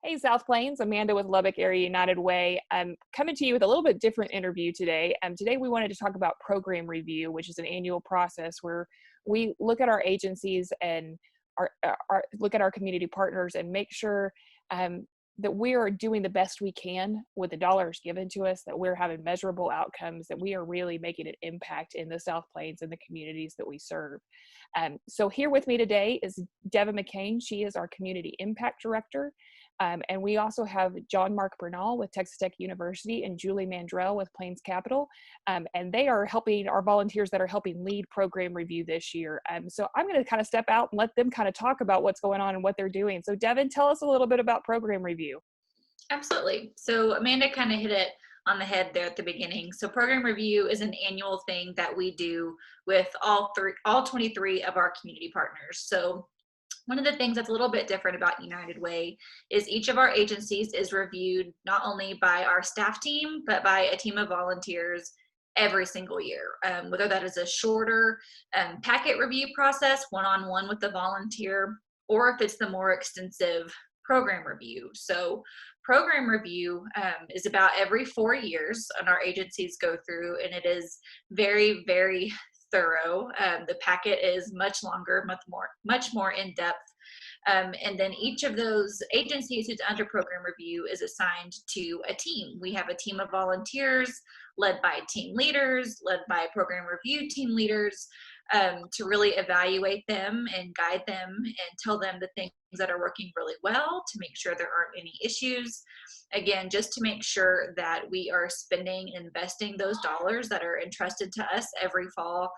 Hey, South Plains, Amanda with Lubbock Area United Way. I'm coming to you with a little bit different interview today. Today we wanted to talk about program review, which is an annual process where we look at our agencies and look at our community partners and make sure that we are doing the best we can with the dollars given to us, that we're having measurable outcomes, that we are really making an impact in the South Plains and the communities that we serve. So here with me today is Devin McCain. She is our Community Impact Director. And we also have JonMark Bernal with Texas Tech University and Julie Mandrell with PlainsCapital. And they are helping our volunteers that are helping lead program review this year. So I'm going to kind of step out and let them kind of talk about what's going on and what they're doing. So Devin, tell us a little bit about program review. Absolutely. So Amanda kind of hit it on the head there at the beginning. So program review is an annual thing that we do with all 23 of our community partners. So one of the things that's a little bit different about United Way is each of our agencies is reviewed not only by our staff team, but by a team of volunteers every single year, whether that is a shorter packet review process, one-on-one with the volunteer, or if it's the more extensive program review. So program review is about every 4 years, and our agencies go through, and it is very, very thorough. The packet is much longer, much more in depth. And then each of those agencies who's under program review is assigned to a team. We have a team of volunteers led by team leaders, led by program review team leaders, to really evaluate them and guide them and tell them the things that are working really well, to make sure there aren't any issues. Again, just to make sure that we are spending and investing those dollars that are entrusted to us every fall,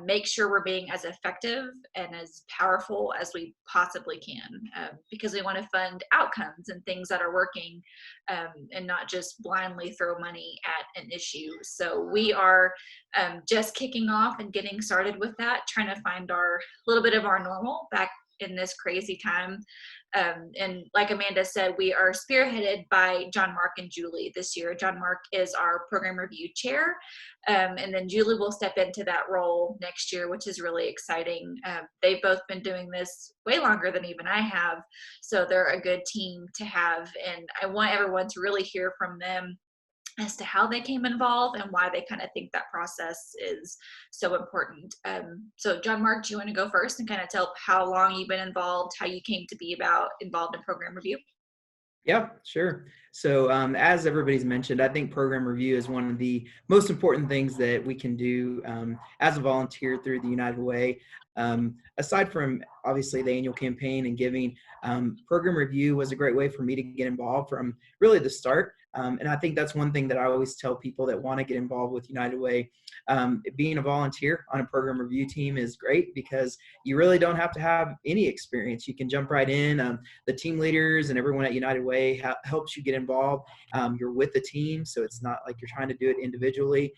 make sure we're being as effective and as powerful as we possibly can, because we want to fund outcomes and things that are working, and not just blindly throw money at an issue. So we are just kicking off and getting started with that, trying to find our little bit of our normal back in this crazy time. And like Amanda said, we are spearheaded by JonMark and Julie this year. JonMark is our program review chair, and then Julie will step into that role next year, which is really exciting. They've both been doing this way longer than even I have, so they're a good team to have, and I want everyone to really hear from them as to how they came involved and why they kind of think that process is so important. So JonMark, do you want to go first and kind of tell how long you've been involved, how you came to be involved in program review? Yeah, sure. So as everybody's mentioned, I think program review is one of the most important things that we can do as a volunteer through the United Way. Aside from obviously the annual campaign and giving, program review was a great way for me to get involved from really the start. And I think that's one thing that I always tell people that want to get involved with United Way. Being a volunteer on a program review team is great because you really don't have to have any experience. You can jump right in. The team leaders and everyone at United Way helps you get involved. You're with the team, so it's not like you're trying to do it individually.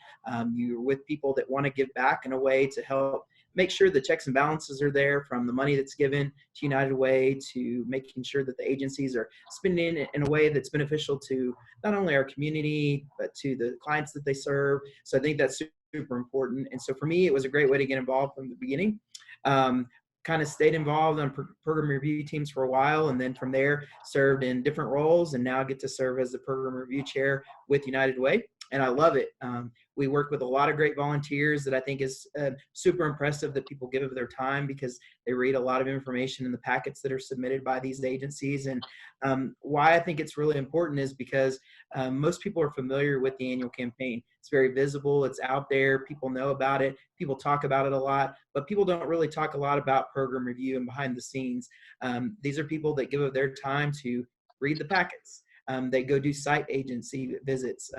You're with people that want to give back in a way to help make sure the checks and balances are there, from the money that's given to United Way to making sure that the agencies are spending it in a way that's beneficial to not only our community, but to the clients that they serve. So I think that's super important. And so for me, it was a great way to get involved from the beginning. Kind of stayed involved on program review teams for a while, and then from there served in different roles, and now get to serve as the program review chair with United Way. And I love it. We work with a lot of great volunteers that I think is super impressive that people give of their time, because they read a lot of information in the packets that are submitted by these agencies. And why I think it's really important is because most people are familiar with the annual campaign. It's very visible. It's out there. People know about it. People talk about it a lot, but people don't really talk a lot about program review and behind the scenes. These are people that give of their time to read the packets. They go do site agency visits.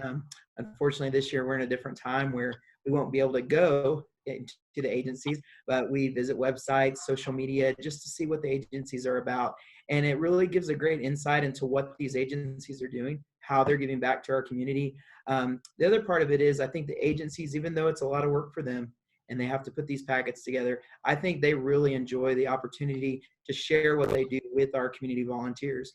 Unfortunately, this year we're in a different time where we won't be able to go to the agencies, but we visit websites, social media, just to see what the agencies are about. And it really gives a great insight into what these agencies are doing, how they're giving back to our community. The other part of it is, I think the agencies, even though it's a lot of work for them and they have to put these packets together, I think they really enjoy the opportunity to share what they do with our community volunteers.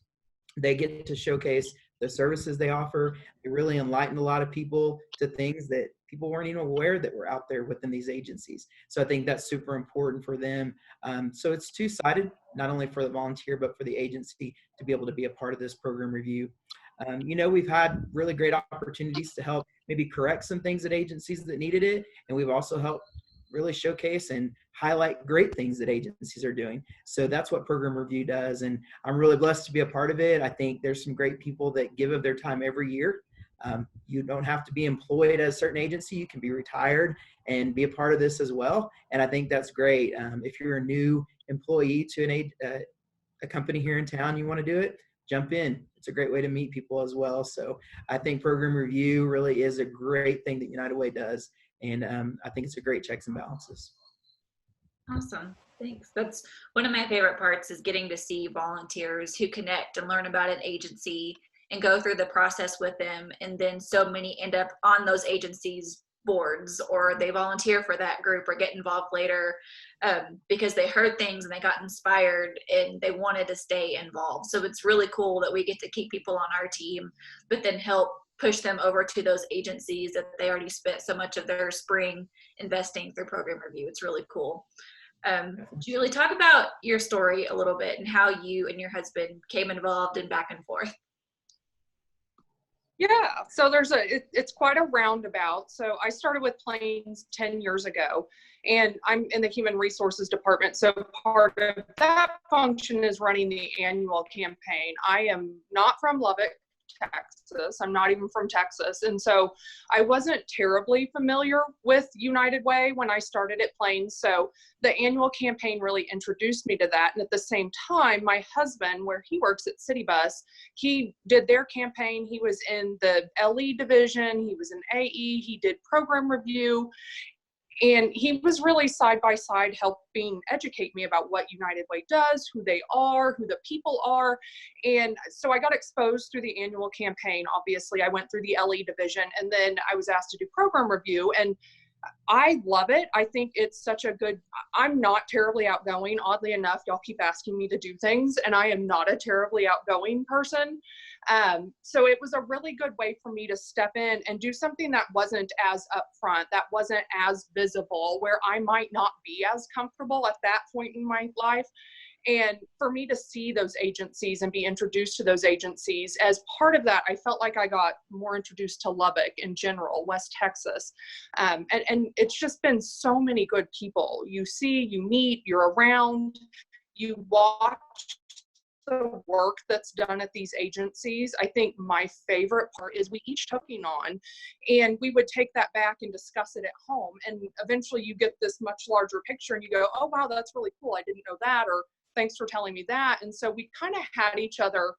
They get to showcase the services they offer. They really enlightened a lot of people to things that people weren't even aware that were out there within these agencies. So I think that's super important for them. So it's two-sided, not only for the volunteer, but for the agency to be able to be a part of this program review. We've had really great opportunities to help maybe correct some things at agencies that needed it. And we've also helped really showcase and highlight great things that agencies are doing. So that's what program review does. And I'm really blessed to be a part of it. I think there's some great people that give of their time every year. You don't have to be employed at a certain agency. You can be retired and be a part of this as well. And I think that's great. If you're a new employee to a company here in town, you want to do it, jump in. It's a great way to meet people as well. So I think program review really is a great thing that United Way does. And I think it's a great checks and balances. Awesome. Thanks. That's one of my favorite parts, is getting to see volunteers who connect and learn about an agency and go through the process with them. And then so many end up on those agencies' boards, or they volunteer for that group or get involved later because they heard things and they got inspired and they wanted to stay involved. So it's really cool that we get to keep people on our team, but then help push them over to those agencies that they already spent so much of their spring investing through program review. It's really cool. Julie, talk about your story a little bit and how you and your husband came involved and back and forth. Yeah, so it's quite a roundabout. So I started with Plains 10 years ago, and I'm in the human resources department. So part of that function is running the annual campaign. I am not from Lubbock, Texas. I'm not even from Texas. And so I wasn't terribly familiar with United Way when I started at Plains. So the annual campaign really introduced me to that. And at the same time, my husband, where he works at City Bus, he did their campaign. He was in the LE division. He was in AE. He did program review. And he was really side by side helping educate me about what United Way does, who they are, who the people are. And so I got exposed through the annual campaign. Obviously, I went through the LE division, and then I was asked to do program review. And I love it. I think it's such a good, I'm not terribly outgoing. Oddly enough, y'all keep asking me to do things, and I am not a terribly outgoing person. So it was a really good way for me to step in and do something that wasn't as upfront, that wasn't as visible, where I might not be as comfortable at that point in my life. And for me to see those agencies and be introduced to those agencies, as part of that, I felt like I got more introduced to Lubbock in general, West Texas. And it's just been so many good people. You see, you meet, you're around, you watch the work that's done at these agencies. I think my favorite part is we each took on, and we would take that back and discuss it at home. And eventually you get this much larger picture and you go, oh, wow, that's really cool. I didn't know that, or thanks for telling me that. And so we kind of had each other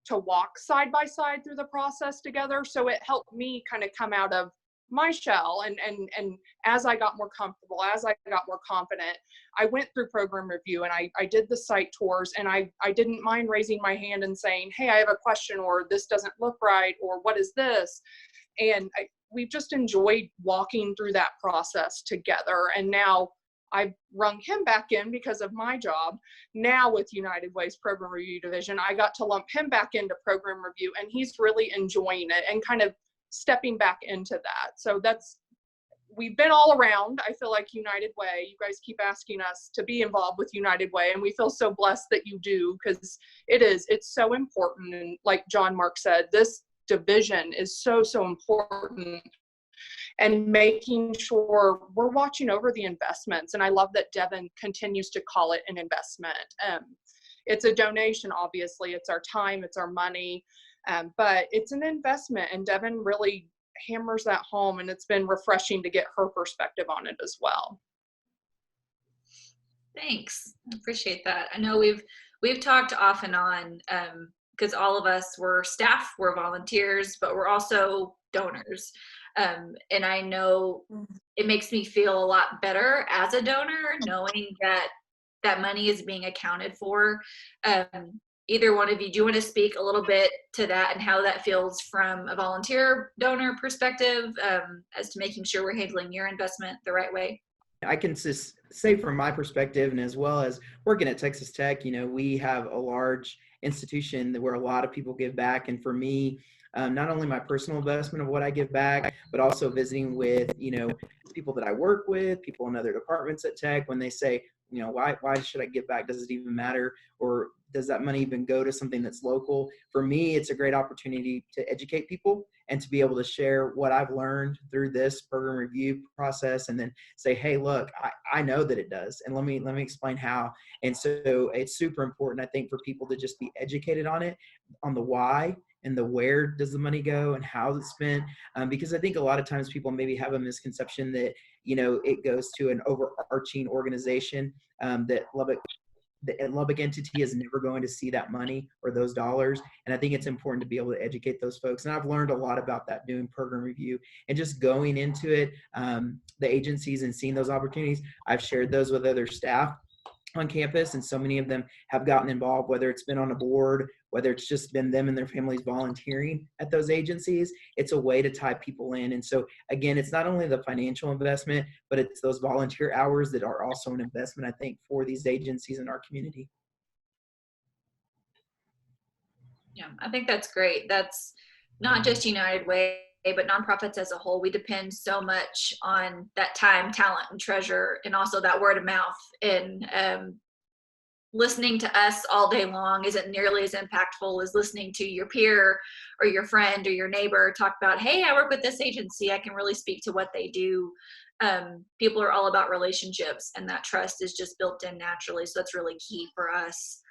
to walk side by side through the process together. So it helped me kind of come out of my shell. And as I got more comfortable, as I got more confident, I went through program review, and I did the site tours, and I didn't mind raising my hand and saying, hey, I have a question, or this doesn't look right, or what is this? And we've just enjoyed walking through that process together. And now I've rung him back in because of my job. Now with United Way's program review division, I got to lump him back into program review, and he's really enjoying it and kind of stepping back into that. So we've been all around. I feel like United Way, you guys keep asking us to be involved with United Way, and we feel so blessed that you do, because it's so important. And like JonMark said, this division is so important, and making sure we're watching over the investments. And I love that Devin continues to call it an investment. It's a donation, obviously. It's our time, it's our money, but it's an investment. And Devin really hammers that home, and it's been refreshing to get her perspective on it as well. Thanks. I appreciate that. I know we've talked off and on, because all of us were staff, we're volunteers, but we're also donors. And I know it makes me feel a lot better as a donor, knowing that money is being accounted for. Either one of you, do you want to speak a little bit to that and how that feels from a volunteer donor perspective, as to making sure we're handling your investment the right way? I can just say from my perspective, and as well as working at Texas Tech, we have a large institution where a lot of people give back. And for me, not only my personal investment of what I give back, but also visiting with, people that I work with, people in other departments at Tech, when they say, why should I give back? Does it even matter? Or does that money even go to something that's local? For me, it's a great opportunity to educate people and to be able to share what I've learned through this program review process, and then say, hey, look, I know that it does. And let me explain how. And so it's super important, I think, for people to just be educated on it, on the why and the where does the money go and how it's spent. Because I think a lot of times people maybe have a misconception that, it goes to an overarching organization, that the Lubbock entity is never going to see that money or those dollars. And I think it's important to be able to educate those folks. And I've learned a lot about that doing program review and just going into it, the agencies and seeing those opportunities. I've shared those with other staff on campus, and so many of them have gotten involved, whether it's been on a board, whether it's just been them and their families volunteering at those agencies. It's a way to tie people in. And so again, it's not only the financial investment, but it's those volunteer hours that are also an investment, I think, for these agencies in our community. Yeah, I think that's great. That's not just United Way, but nonprofits as a whole. We depend so much on that time, talent, and treasure, and also that word of mouth. And listening to us all day long isn't nearly as impactful as listening to your peer or your friend or your neighbor talk about, hey, I work with this agency. I can really speak to what they do. People are all about relationships, and that trust is just built in naturally. So that's really key for us.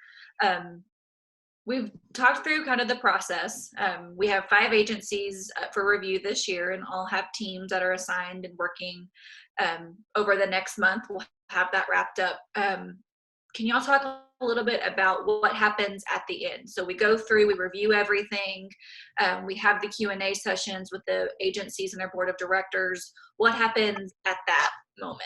We've talked through kind of the process. We have 5 agencies for review this year, and all have teams that are assigned and working. Over the next month, we'll have that wrapped up. Can y'all talk a little bit about what happens at the end? So we go through, we review everything. We have the Q&A sessions with the agencies and their board of directors. What happens at that moment?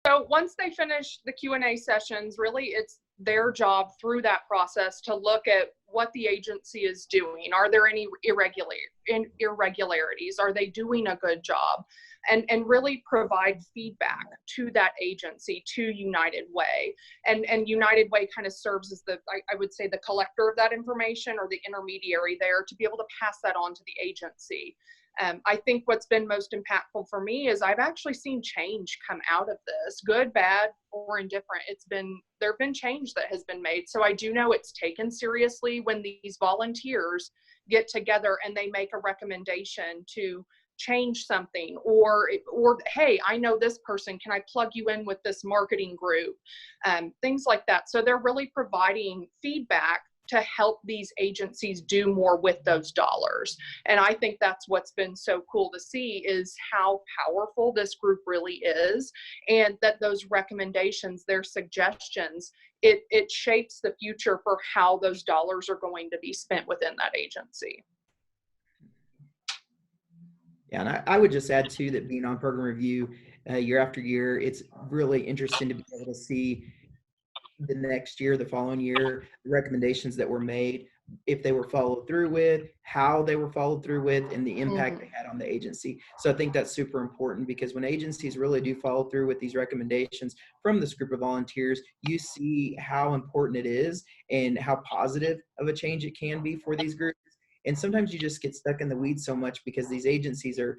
So once they finish the Q&A sessions, really it's their job through that process to look at what the agency is doing. Are there any irregularities? Are they doing a good job? And really provide feedback to that agency, to United Way. And United Way kind of serves as I would say, the collector of that information, or the intermediary there, to be able to pass that on to the agency. I think what's been most impactful for me is I've actually seen change come out of this, good, bad, or indifferent. There have been change that has been made. So I do know it's taken seriously when these volunteers get together and they make a recommendation to change something, or hey, I know this person, can I plug you in with this marketing group? Things like that. So they're really providing feedback to help these agencies do more with those dollars. And I think that's what's been so cool to see, is how powerful this group really is, and that those recommendations, their suggestions, it shapes the future for how those dollars are going to be spent within that agency. Yeah, and I would just add too that being on program review year after year, it's really interesting to be able to see the next year, the following year, the recommendations that were made, if they were followed through with, how they were followed through with, and the impact they had on the agency. So I think that's super important, because when agencies really do follow through with these recommendations from this group of volunteers, you see how important it is and how positive of a change it can be for these groups. And sometimes you just get stuck in the weeds so much, because these agencies they're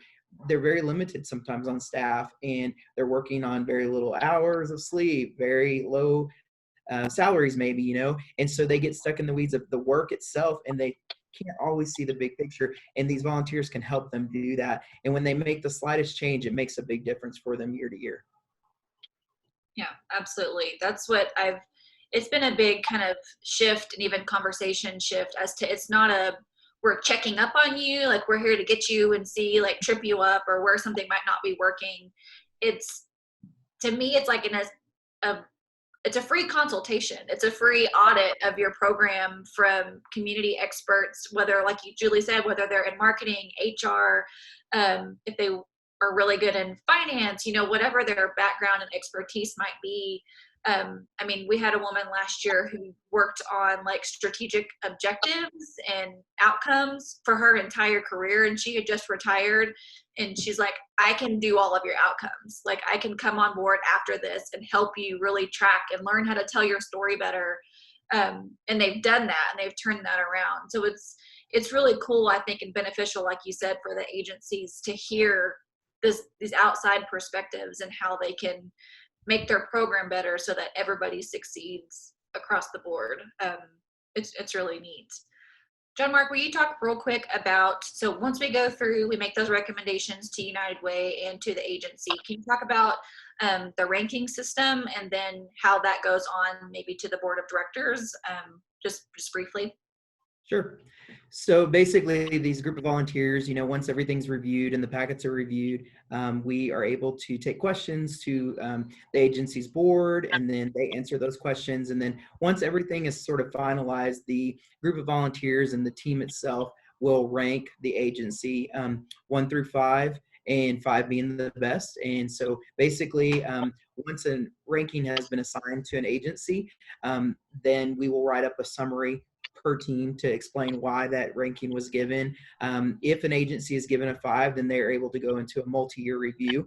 very limited sometimes on staff, and they're working on very little hours of sleep, very low salaries maybe, and so they get stuck in the weeds of the work itself, and they can't always see the big picture, and these volunteers can help them do that. And when they make the slightest change, it makes a big difference for them year to year. Yeah, absolutely. That's what it's been a big kind of shift, and even conversation shift, as to, it's not we're checking up on you, like we're here to get you and see, like trip you up or where something might not be working. To me, it's like it's a free consultation. It's a free audit of your program from community experts, whether, like Julie said, whether they're in marketing, HR, if they are really good in finance, whatever their background and expertise might be. I mean, we had a woman last year who worked on like strategic objectives and outcomes for her entire career, and she had just retired, and she's like, I can do all of your outcomes. Like, I can come on board after this and help you really track and learn how to tell your story better. And they've done that and they've turned that around. So it's really cool, I think, and beneficial, like you said, for the agencies to hear these outside perspectives and how they can make their program better so that everybody succeeds across the board. It's really neat. JonMark, will you talk real quick about, so once we go through, we make those recommendations to United Way and to the agency. Can you talk about the ranking system and then how that goes on maybe to the board of directors, just briefly? Sure. So basically, these group of volunteers, once everything's reviewed and the packets are reviewed, we are able to take questions to the agency's board, and then they answer those questions. And then once everything is sort of finalized, the group of volunteers and the team itself will rank the agency 1 through 5, and 5 being the best. And so basically, once a ranking has been assigned to an agency, then we will write up a summary per team to explain why that ranking was given. If an agency is given a 5, then they're able to go into a multi-year review,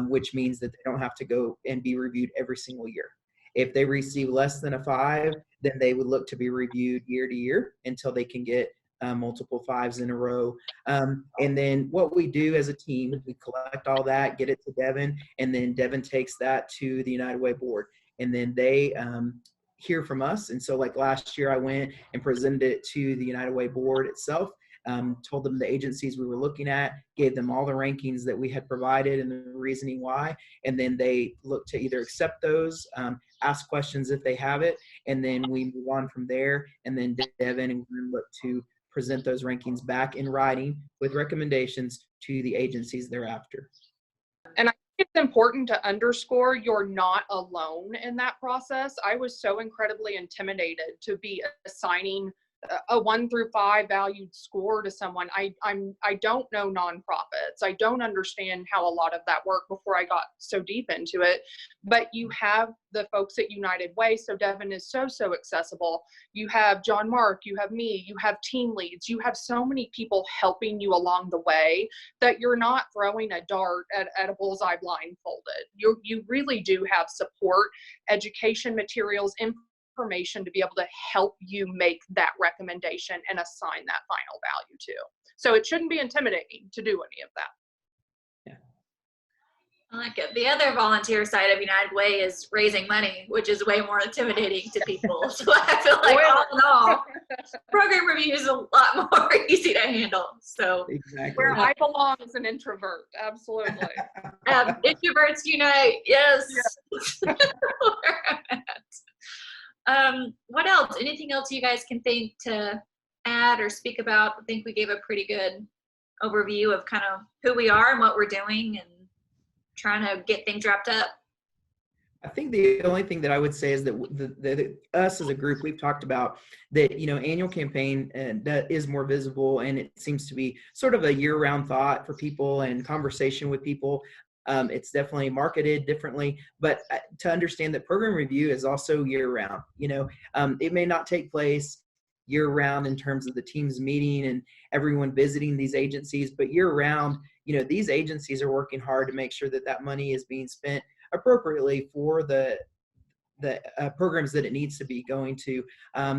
which means that they don't have to go and be reviewed every single year. If they receive less than a 5, then they would look to be reviewed year to year until they can get multiple 5s in a row. And then what we do as a team, we collect all that, get it to Devin, and then Devin takes that to the United Way board. And then they hear from us. And so like last year, I went and presented it to the United Way board itself, told them the agencies we were looking at, gave them all the rankings that we had provided and the reasoning why. And then they look to either accept those, ask questions if they have it, and then we move on from there. And then Devin and Glenn look to present those rankings back in writing with recommendations to the agencies thereafter. And I think it's important to underscore you're not alone in that process. I was so incredibly intimidated to be assigning a 1 through 5 valued score to someone. I don't know nonprofits. I don't understand how a lot of that worked before I got so deep into it. But you have the folks at United Way. So Devin is so accessible. You have JonMark, you have me, you have team leads. You have so many people helping you along the way that you're not throwing a dart at a bullseye blindfolded. You really do have support, education materials, information to be able to help you make that recommendation and assign that final value to. So it shouldn't be intimidating to do any of that. Yeah. I like it. The other volunteer side of United Way is raising money, which is way more intimidating to people. So I feel like all in all, program review is a lot more easy to handle. So exactly. Where I belong is an introvert. Absolutely. Introverts unite. Yes. Yeah. What else? Anything else you guys can think to add or speak about? I think we gave a pretty good overview of kind of who we are and what we're doing and trying to get things wrapped up. I think the only thing that I would say is that us as a group, we've talked about that, annual campaign that is more visible, and it seems to be sort of a year-round thought for people and conversation with people. It's definitely marketed differently, but to understand that program review is also year-round. It may not take place year-round in terms of the teams meeting and everyone visiting these agencies, but year-round, these agencies are working hard to make sure that that money is being spent appropriately for the programs that it needs to be going to.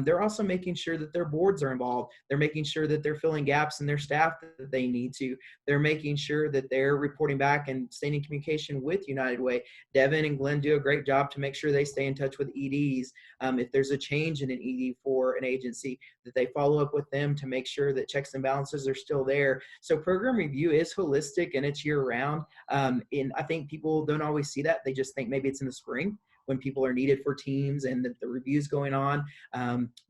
They're also making sure that their boards are involved. They're making sure that they're filling gaps in their staff that they need to. They're making sure that they're reporting back and staying in communication with United Way. Devin and Glenn do a great job to make sure they stay in touch with EDs. If there's a change in an ED for an agency, that they follow up with them to make sure that checks and balances are still there. So program review is holistic and it's year round. And I think people don't always see that. They just think maybe it's in the spring when people are needed for teams and the review's going on.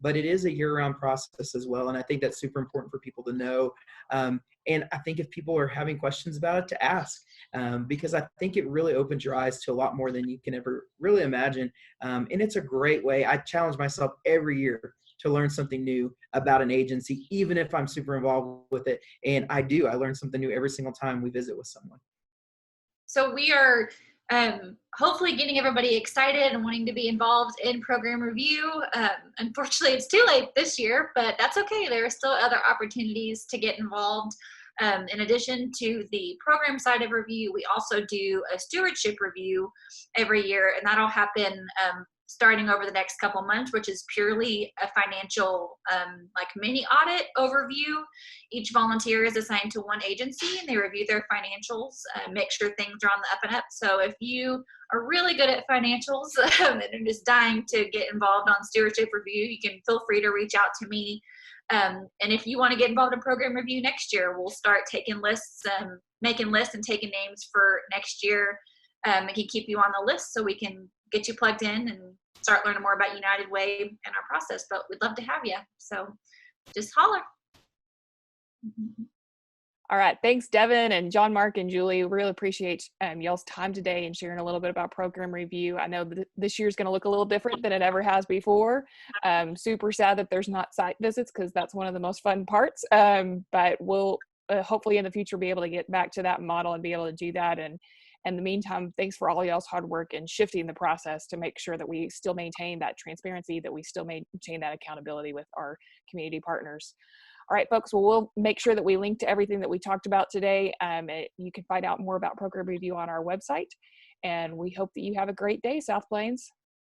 But it is a year-round process as well. And I think that's super important for people to know. And I think if people are having questions about it, to ask, because I think it really opens your eyes to a lot more than you can ever really imagine. And it's a great way. I challenge myself every year to learn something new about an agency, even if I'm super involved with it. And I learn something new every single time we visit with someone. So we are hopefully getting everybody excited and wanting to be involved in program review. Unfortunately, it's too late this year, but that's okay. There are still other opportunities to get involved. In addition to the program side of review, we also do a stewardship review every year, and that'll happen starting over the next couple months, which is purely a financial like mini audit overview. Each volunteer is assigned to one agency and they review their financials, make sure things are on the up and up. So if you are really good at financials and are just dying to get involved on stewardship review, you can feel free to reach out to me. And if you want to get involved in program review next year, we'll start taking lists, making lists and taking names for next year. And can keep you on the list so we can get you plugged in and start learning more about United Way and our process. But we'd love to have you. So just holler. All right. Thanks, Devin and JonMark and Julie. Really appreciate y'all's time today and sharing a little bit about program review. I know that this year's going to look a little different than it ever has before. Super sad that there's not site visits because that's one of the most fun parts. But we'll hopefully in the future be able to get back to that model and be able to do that. And in the meantime, thanks for all y'all's hard work and shifting the process to make sure that we still maintain that transparency, that we still maintain that accountability with our community partners. All right, folks, well, we'll make sure that we link to everything that we talked about today. You can find out more about program review on our website. And we hope that you have a great day, South Plains.